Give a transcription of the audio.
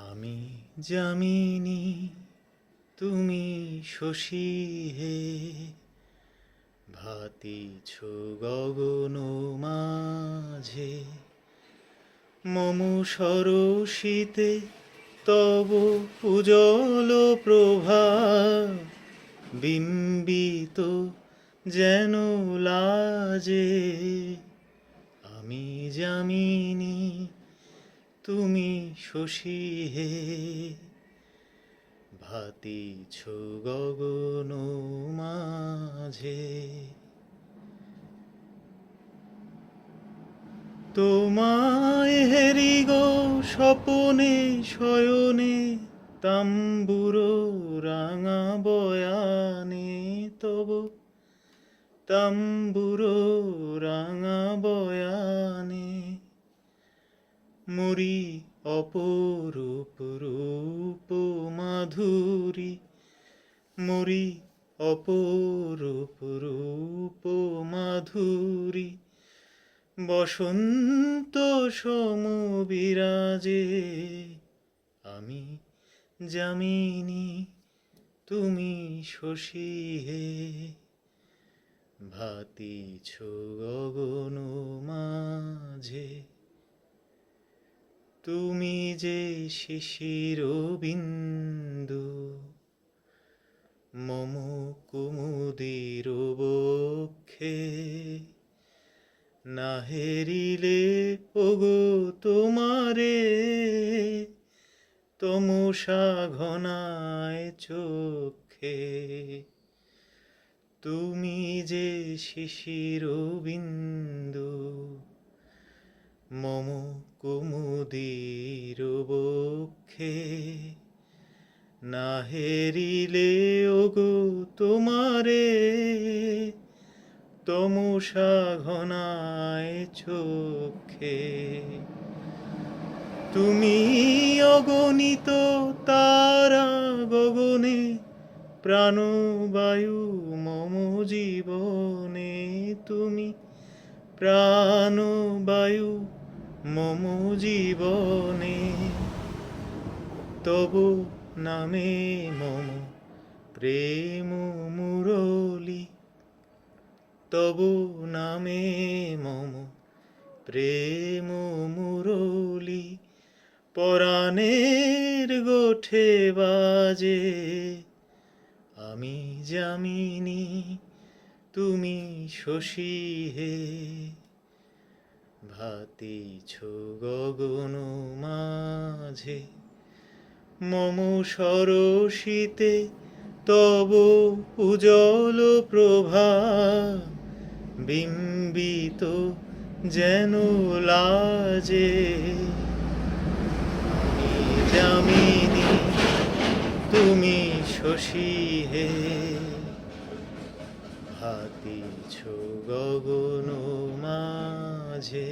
আমি যামিনী তুমি শশী হে, ভাতিছ গগন মাঝে। মম সরসিতে তব উজ্জ্বল প্রভা, বিম্বিত যেন লাজে। আমি যামিনী তুমি শশী হে, ভাতিছ গগন মাঝে। তোমায় হেরি গো স্বপনে শয়নে, তাম্বুরো রাঙা বয়ানে তব তাম্বুরো রাঙা বয়ানে। মুরি অপরূপ রূপ মাধুরী, মুরি অপরূপ রূপ মাধুরী। বসন্ত সম বিরাজে, আমি যামিনী তুমি শশী হে, ভাতিছ গগন মাঝে। তুমি যে শিশির বিন্দু, মম কুমুদির বক্ষে। না হেরিলে ওগো তোমারে, তমসা ঘনায় চোখে। তুমি যে শিশির বিন্দু, মম কুমুদির বক্ষে। না হেরিলে ওগো তোমারে, তমসা ঘনায় চোখে। তুমি অগণিত তারা গগনে, প্রাণবায়ু মম জীবনে। তুমি প্রাণবায়ু মম জীবনে। তব নামে মম প্রেম মুরলী, তব নামে মম প্রেম মুরলী। পরাণের গোঠে বাজে, আমি যামিনী তুমি শশী হে, ভাতিছ গগন মাঝে। মম সরসিতে তব উজ্জ্বল প্রভা, বিম্বিত যেন লাজে। আমি যামিনী তুমি শশী হে, ভাতিছ গগন মাঝে।